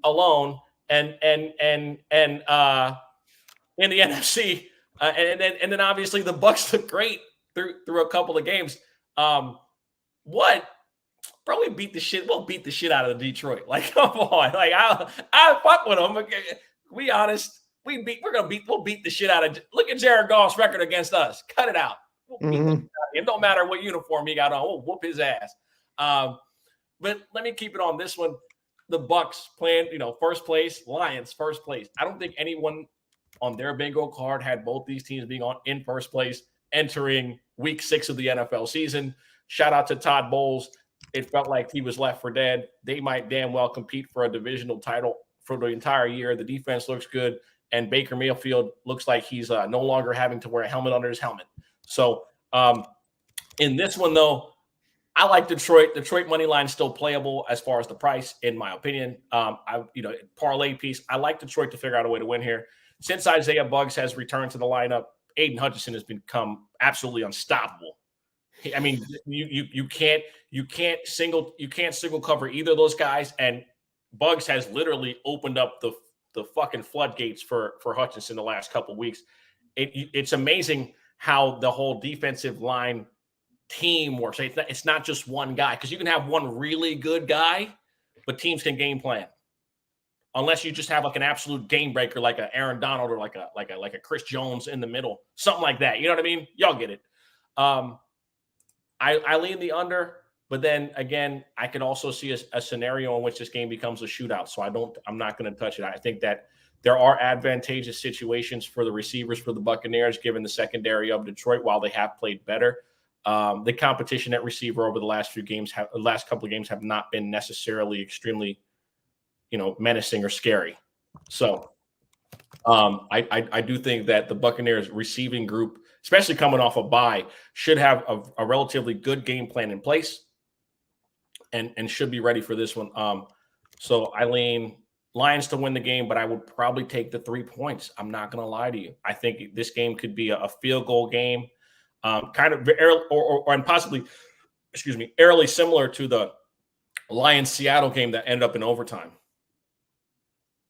alone and in the NFC. And then obviously the Bucs look great through a couple of games. We'll beat the shit out of Detroit. Like, come on. Like, I fuck with them. We honest. We'll beat the shit out of. Look at Jared Goff's record against us. Cut it out. It don't matter what uniform he got on. We'll whoop his ass. But let me keep it on this one. The Bucs playing, first place. Lions first place. I don't think anyone on their bingo card had both these teams being in first place entering week 6 of the NFL season. Shout out to Todd Bowles. It felt like he was left for dead. They might damn well compete for a divisional title for the entire year. The defense looks good, and Baker Mayfield looks like he's no longer having to wear a helmet under his helmet. So in this one, though, I like Detroit. Detroit money line is still playable as far as the price, in my opinion. Parlay piece. I like Detroit to figure out a way to win here. Since Isaiah Buggs has returned to the lineup, Aiden Hutchinson has become absolutely unstoppable. I mean, you can't single cover either of those guys, and Buggs has literally opened up the fucking floodgates for Hutchinson the last couple of weeks. It's amazing how the whole defensive line team works. It's not just one guy, because you can have one really good guy, but teams can game plan. Unless you just have like an absolute game breaker, like a Aaron Donald or like a Chris Jones in the middle, something like that. You know what I mean? Y'all get it. I lean the under, but then again, I could also see a scenario in which this game becomes a shootout. So I'm not going to touch it. I think that there are advantageous situations for the receivers for the Buccaneers, given the secondary of Detroit, while they have played better. The competition at receiver over the last couple of games have not been necessarily extremely, menacing or scary. So I do think that the Buccaneers receiving group, especially coming off a bye, should have a relatively good game plan in place and should be ready for this one. So I lean Lions to win the game, but I would probably take the 3 points. I'm not going to lie to you. I think this game could be a field goal game, and possibly, eerily similar to the Lions-Seattle game that ended up in overtime.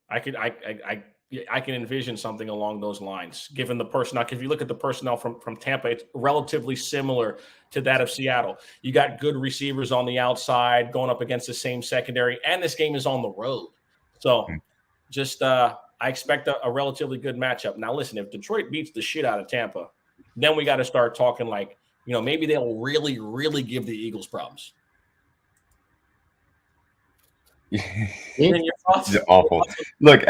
I can envision something along those lines, given the personnel. If you look at the personnel from Tampa, it's relatively similar to that of Seattle. You got good receivers on the outside going up against the same secondary, and this game is on the road. So I expect a relatively good matchup. Now, listen, if Detroit beats the shit out of Tampa, then we got to start talking like, maybe they'll really, really give the Eagles problems. Your thoughts? It's awful. Look,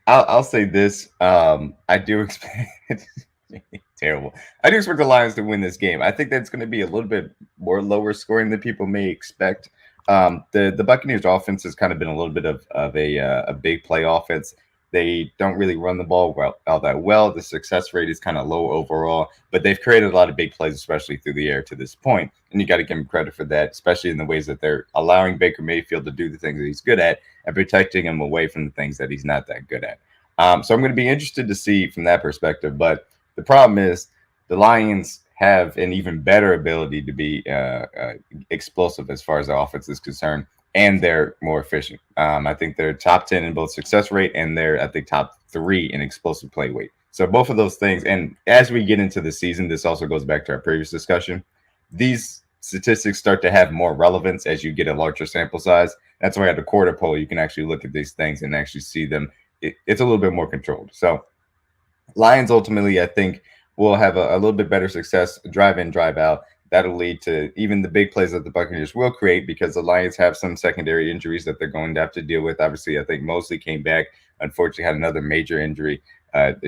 I'll say this. I do expect terrible. I do expect the Lions to win this game. I think that's going to be a little bit more lower scoring than people may expect. The Buccaneers offense has kind of been a little bit of a big play offense. They don't really run the ball all that well. The success rate is kind of low overall, but they've created a lot of big plays, especially through the air to this point. And you got to give them credit for that, especially in the ways that they're allowing Baker Mayfield to do the things that he's good at and protecting him away from the things that he's not that good at. So I'm going to be interested to see from that perspective. But the problem is the Lions have an even better ability to be explosive as far as the offense is concerned, and they're more efficient. I think they're top 10 in both success rate, and they're at the top 3 in explosive play weight. So both of those things. And as we get into the season, this also goes back to our previous discussion. These statistics start to have more relevance as you get a larger sample size. That's why at the quarter poll, you can actually look at these things and actually see them. It's a little bit more controlled. So Lions ultimately, I think, will have a little bit better success drive in, drive out. that'll lead to even the big plays that the Buccaneers will create, because the Lions have some secondary injuries that they're going to have to deal with. Obviously, I think Mosley came back, unfortunately had another major injury.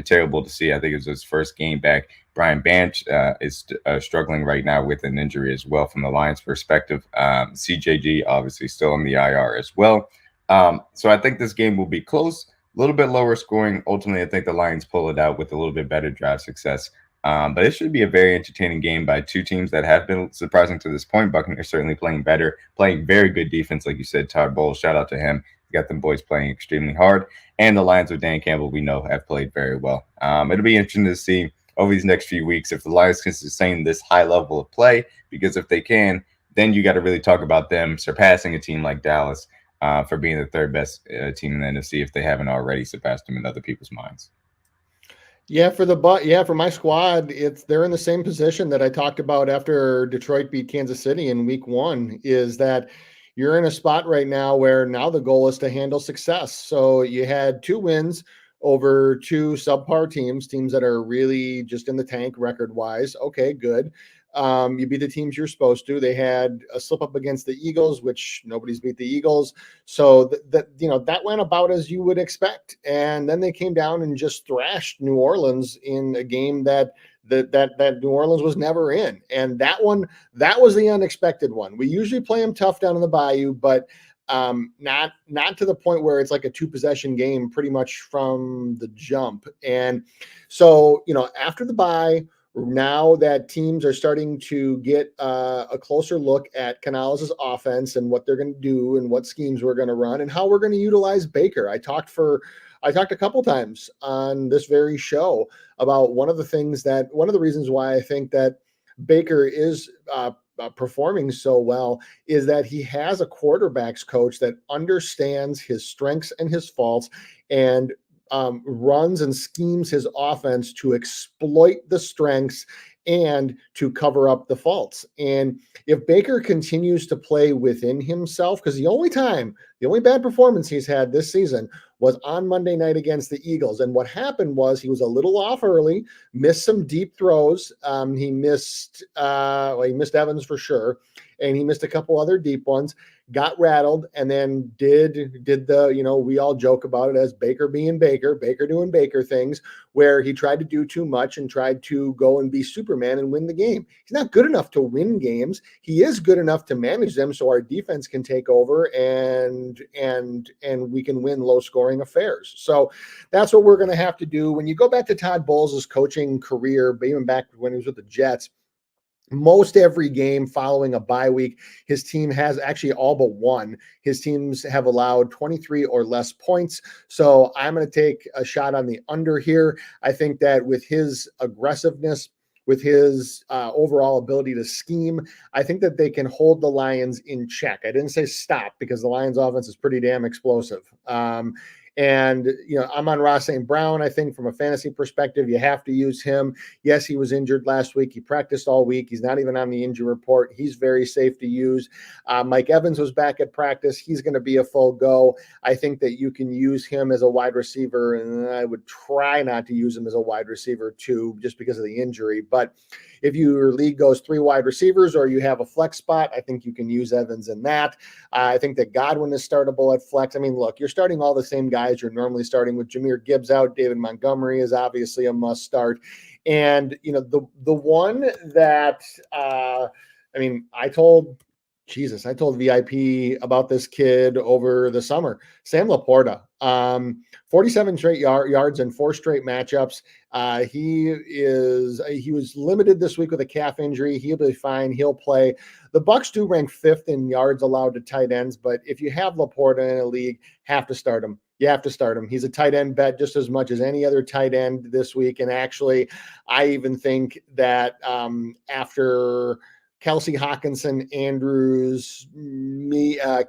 Terrible to see. I think it was his first game back. Brian Banch is struggling right now with an injury as well from the Lions' perspective. CJG obviously still on the IR as well. So I think this game will be close, a little bit lower scoring. Ultimately, I think the Lions pull it out with a little bit better drive success. But it should be a very entertaining game by two teams that have been surprising to this point. Buccaneers certainly playing better, playing very good defense, like you said. Todd Bowles, shout out to him. He's got them boys playing extremely hard. And the Lions with Dan Campbell, we know, have played very well. It'll be interesting to see over these next few weeks if the Lions can sustain this high level of play, because if they can, then you got to really talk about them surpassing a team like Dallas for being the third best team in the NFC if they haven't already surpassed them in other people's minds. Yeah, for my squad, they're in the same position that I talked about after Detroit beat Kansas City in week 1, is that you're in a spot right now where now the goal is to handle success. So you had 2 wins over 2 subpar teams that are really just in the tank record-wise. Okay, good. You beat the teams you're supposed to. They had a slip up against the Eagles, which nobody's beat the Eagles. So that went about as you would expect. And then they came down and just thrashed New Orleans in a game that New Orleans was never in. And that was the unexpected one. We usually play them tough down in the Bayou, but not to the point where it's like a 2-possession game pretty much from the jump. And so, after the bye, now that teams are starting to get a closer look at Canales' offense and what they're going to do and what schemes we're going to run and how we're going to utilize Baker. I talked a couple times on this very show about one of the reasons why I think that Baker is performing so well is that he has a quarterbacks coach that understands his strengths and his faults and runs and schemes his offense to exploit the strengths and to cover up the faults. And if Baker continues to play within himself, because the only bad performance he's had this season was on Monday night against the Eagles. And what happened was he was a little off early, missed some deep throws. He missed Evans for sure. And he missed a couple other deep ones, got rattled, and then did the, we all joke about it as Baker being Baker doing Baker things, where he tried to do too much and tried to go and be Superman and win the game. He's not good enough to win games. He is good enough to manage them so our defense can take over and we can win low scoring affairs. So that's what we're going to have to do. When you go back to Todd Bowles' coaching career, even back when he was with the Jets, most every game following a bye week, his team has actually all but one. His teams have allowed 23 or less points. So I'm going to take a shot on the under here. I think that with his aggressiveness, with his overall ability to scheme, I think that they can hold the Lions in check. I didn't say stop because the Lions offense is pretty damn explosive. And, I'm on Ross St. Brown. I think from a fantasy perspective, you have to use him. Yes, he was injured last week. He practiced all week. He's not even on the injury report. He's very safe to use. Mike Evans was back at practice. He's going to be a full go. I think that you can use him as a wide receiver, and I would try not to use him as a wide receiver too, just because of the injury. But if your league goes 3 wide receivers or you have a flex spot, I think you can use Evans in that. I think that Godwin is startable at flex. I mean, look, you're starting all the same guys you're normally starting with. Jahmyr Gibbs out. David Montgomery is obviously a must start. And, the one that, I told VIP about this kid over the summer, Sam Laporta, 47 straight yards and 4 straight matchups. He was limited this week with a calf injury. He'll be fine. He'll play. The Bucs do rank 5th in yards allowed to tight ends, but if you have Laporta in a league, have to start him. You have to start him. He's a tight end bet just as much as any other tight end this week. And actually, I even think that after Kelsey, Hawkinson, Andrews,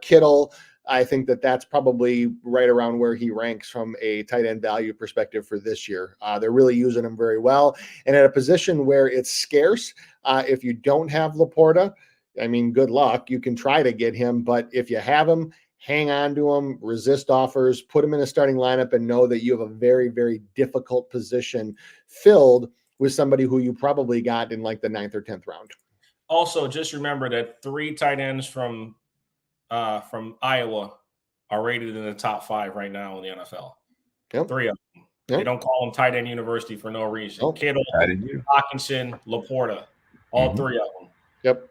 Kittle, I think that that's probably right around where he ranks from a tight end value perspective for this year. They're really using him very well. And at a position where it's scarce, if you don't have Laporta, good luck. You can try to get him, but if you have him, hang on to him, resist offers, put him in a starting lineup, and know that you have a very, very difficult position filled with somebody who you probably got in like the 9th or 10th round. Also, just remember that 3 tight ends from Iowa are rated in the top 5 right now in the NFL. Yep. 3 of them. Yep. They don't call them tight end university for no reason. Nope. Kittle, How did you? Hawkinson, Laporta, all 3 of them. Yep.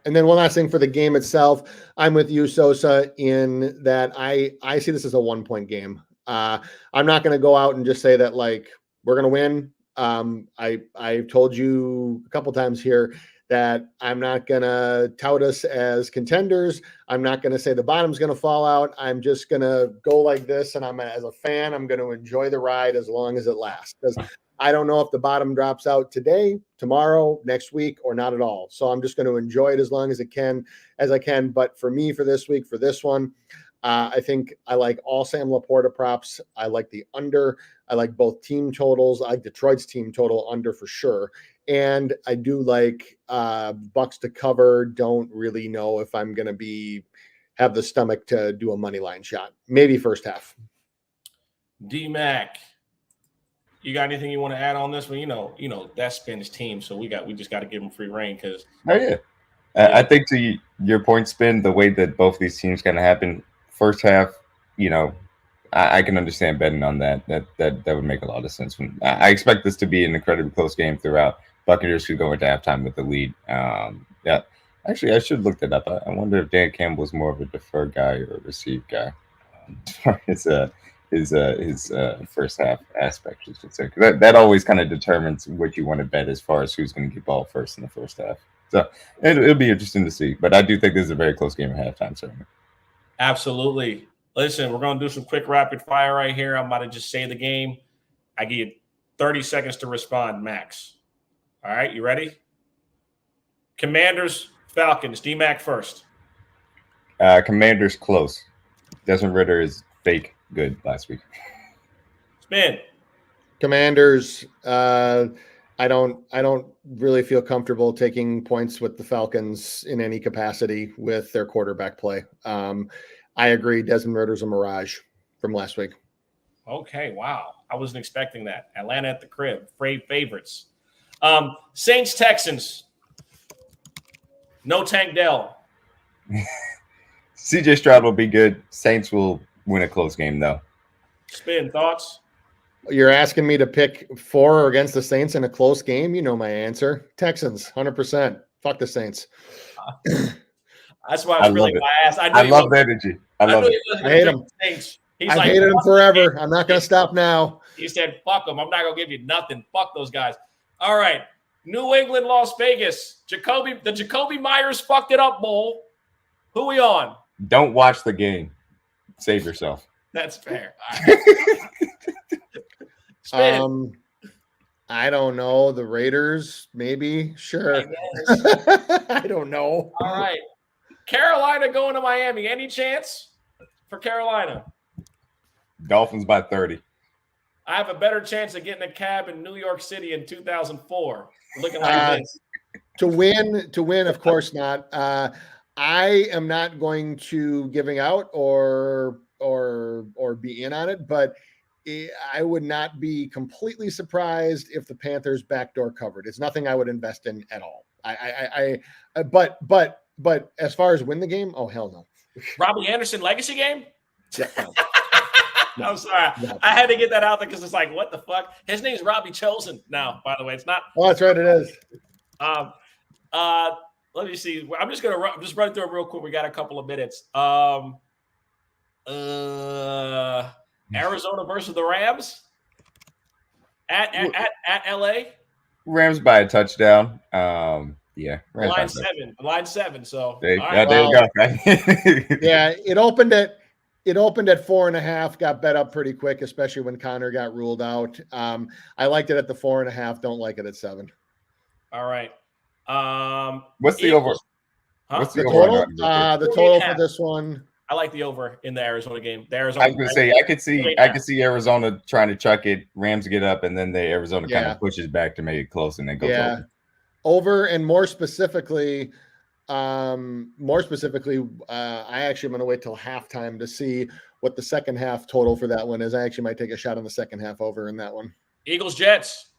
And then one last thing for the game itself, I'm with you, Sosa, in that I see this as a 1-point game. I'm not going to go out and just say that like we're going to win. I've told you a couple times here that I'm not going to tout us as contenders. I'm not going to say the bottom's going to fall out. I'm just going to go like this, and as a fan, I'm going to enjoy the ride as long as it lasts, because I don't know if the bottom drops out today, tomorrow, next week, or not at all. So I'm just going to enjoy it as long as I can. But for me, for this week, for this one, I think I like all Sam Laporta props. I like the under. I like both team totals. I like Detroit's team total under for sure. And I do like Bucks to cover. Don't really know if I'm going to have the stomach to do a money line shot. Maybe first half. D-Mac, you got anything you want to add on this one? You know that's Spin's team, so we just got to give him free reign because. Oh yeah, I think to your point, Spin, the way that both these teams kind of happen, first half, I can understand betting on that. That would make a lot of sense. I expect this to be an incredibly close game throughout. Buccaneers could go into halftime with the lead. Yeah, actually, I should look that up. I wonder if Dan Campbell is more of a defer guy or a receive guy. His first half aspect, I should say. That always kind of determines what you want to bet as far as who's going to get ball first in the first half. So it'll be interesting to see. But I do think this is a very close game at halftime, certainly. Absolutely. Listen, we're going to do some quick rapid fire right here. I'm about to just say the game. I give you 30 seconds to respond, max. All right, you ready? Commanders, Falcons, D-Mac first. Commanders close. Desmond Ridder is fake good last week. Spin. Commanders, I don't really feel comfortable taking points with the Falcons in any capacity with their quarterback play. I agree. Desmond Ridder's a mirage from last week. Okay, wow. I wasn't expecting that. Atlanta at the crib. Favorites. Saints, Texans. No Tank Dell. CJ Stroud will be good. Saints will win a close game, though. Spin, thoughts? You're asking me to pick for against the Saints in a close game? You know my answer. Texans, 100%. Fuck the Saints. That's why I was really biased. I love the energy. I hate him. I've hated him forever. I'm not going to stop now. He said, fuck them. I'm not going to give you nothing. Fuck those guys. All right. New England, Las Vegas. The Jacoby Myers fucked it up bowl. Who we on? Don't watch the game. Save yourself. That's fair. I don't know. The Raiders, maybe. Sure. I don't know. All right. Carolina going to Miami. Any chance for Carolina? Dolphins by 30. I have a better chance of getting a cab in New York City in 2004. Looking like this. To win, of course not. I am not going to giving out or be in on it, but I would not be completely surprised if the Panthers backdoor covered. It's nothing I would invest in at all. But as far as win the game, oh hell no. Robbie Anderson legacy game? Yeah, no. No. I'm sorry. No. I had to get that out there because it's like, what the fuck? His name's Robbie Chosen now, by the way. It's not. Oh, that's right. It is. Let me see. I'm just run through it real quick. We got a couple of minutes. Arizona versus the Rams at LA. Rams by a touchdown. Yeah. Line 7. So there you go. Yeah, it opened at 4.5, got bet up pretty quick, especially when Connor got ruled out. I liked it at the 4.5. Don't like it at 7. All right. What's the over? Huh? What's the total? The total for this one. I like the over in the Arizona game. I was going to say I could see Arizona trying to chuck it. Rams get up, and then Arizona kind of pushes back to make it close, and then goes over. And more specifically, I actually am going to wait till halftime to see what the second half total for that one is. I actually might take a shot on the second half over in that one. Eagles, Jets.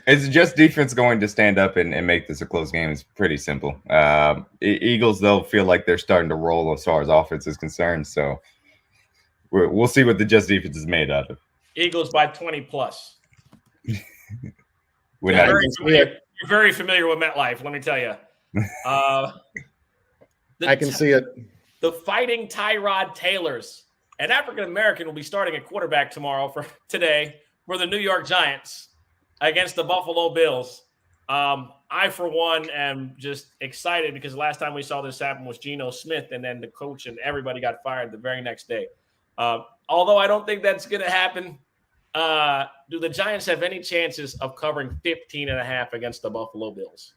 It's just defense going to stand up and make this a close game. It's pretty simple. Eagles, they'll feel like they're starting to roll as far as offense is concerned. So we'll see what the just defense is made out of. Eagles by 20 plus. You're very familiar with MetLife, let me tell you. I can see it. The Fighting Tyrod Taylors, an African-American, will be starting at quarterback today for the New York Giants against the Buffalo Bills. I, for one, am just excited because the last time we saw this happen was Geno Smith, and then the coach and everybody got fired the very next day. Although I don't think that's going to happen, do the Giants have any chances of covering 15.5 against the Buffalo Bills?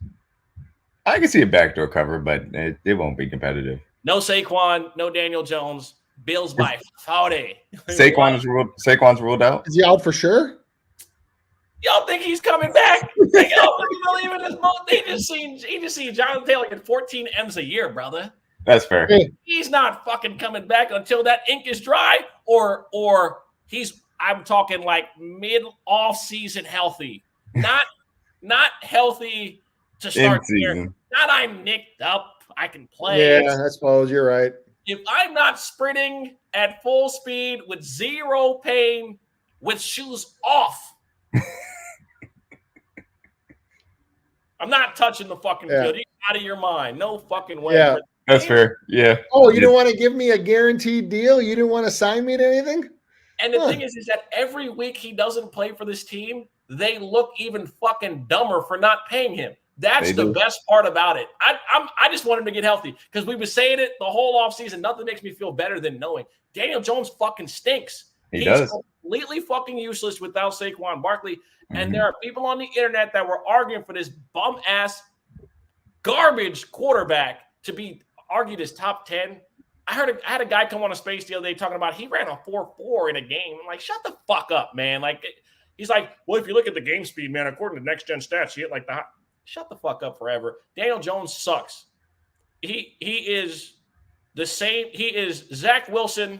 I can see a backdoor cover, but it won't be competitive. No Saquon, no Daniel Jones. Bills by 40. Saquon's ruled out. Is he out for sure? Y'all think he's coming back? Y'all believe in his mouth? He just seen Jonathan Taylor get 14 M's a year, brother. That's fair. He's not fucking coming back until that ink is dry, or I'm talking like mid-off season healthy, not healthy to start the year. Not I'm nicked up. I can play. Yeah, I suppose you're right. If I'm not sprinting at full speed with zero pain, with shoes off, I'm not touching the fucking field. He's out of your mind. No fucking way. Yeah, that's fair. Yeah. Oh, you don't want to give me a guaranteed deal? You didn't want to sign me to anything? And the thing is that every week he doesn't play for this team, they look even fucking dumber for not paying him. That's the best part about it. I just want him to get healthy because we were saying it the whole offseason. Nothing makes me feel better than knowing Daniel Jones fucking stinks. He's does. Completely fucking useless without Saquon Barkley. And there are people on the internet that were arguing for this bum-ass garbage quarterback to be argued as top 10. I had a guy come on a space the other day talking about he ran a 4.4 in a game. I'm like, shut the fuck up, man. Like, he's like, well, if you look at the game speed, man, according to next gen stats, he hit like the shut the fuck up forever. Daniel Jones sucks. He is the same. He is Zach Wilson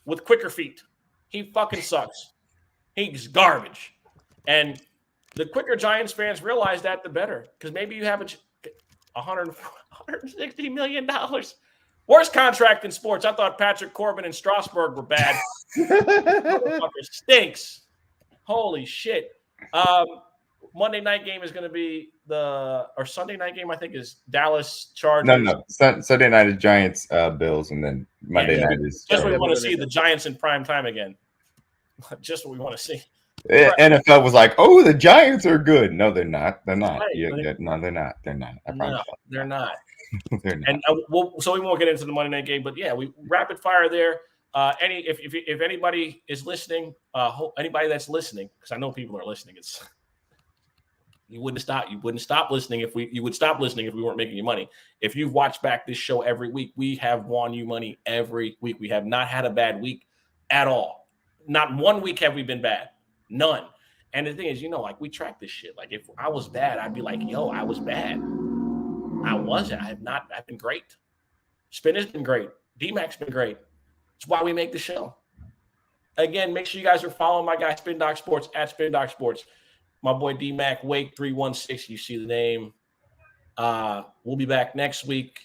with quicker feet. He fucking sucks. He's garbage. And the quicker Giants fans realize that, the better. Because maybe you have $160 million. Worst contract in sports. I thought Patrick Corbin and Strasburg were bad. Motherfucker stinks. Holy shit. Monday night game is going to be or Sunday night game, I think, is Dallas Chargers. No. Sunday night is Giants, Bills, and then Monday night is. Just what we want to see the Giants in prime time again. Just what we want to see. NFL was like, "Oh, the Giants are good." No, they're not. They're not. Right. No, they're not. They're not. I promise. No, they're not. They're not. And so we won't get into the Monday night game, but yeah, we rapid fire there. If anybody is listening, anybody that's listening, because I know people are listening, you wouldn't stop listening you would stop listening if we weren't making you money. If you've watched back this show every week, we have won you money every week. We have not had a bad week at all. Not one week have we been bad. None. And the thing is, like we track this shit. Like if I was bad, I'd be like, yo, I was bad. I wasn't. I've been great. Spin has been great. DMAC's been great. It's why we make the show. Again, make sure you guys are following my guy Spin Doc Sports at Spin Doc Sports. My boy DMAC Wake 316. You see the name. We'll be back next week.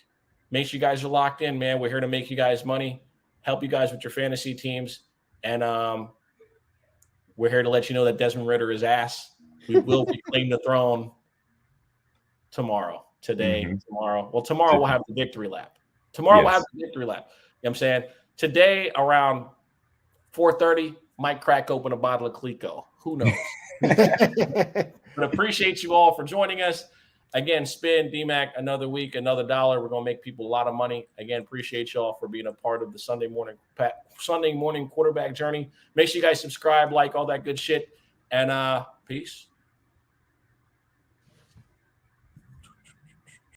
Make sure you guys are locked in, man. We're here to make you guys money, help you guys with your fantasy teams, and we're here to let you know that Desmond Ridder is ass. We will reclaim the throne tomorrow. Tomorrow. Well, tomorrow we'll have the victory lap. We'll have the victory lap. You know what I'm saying? Today around 4:30, might crack open a bottle of Clico. Who knows? But appreciate you all for joining us. Again, Spin, DMAC, another week, another $1. We're going to make people a lot of money. Again, appreciate you all for being a part of the Sunday morning quarterback journey. Make sure you guys subscribe, like, all that good shit. And peace.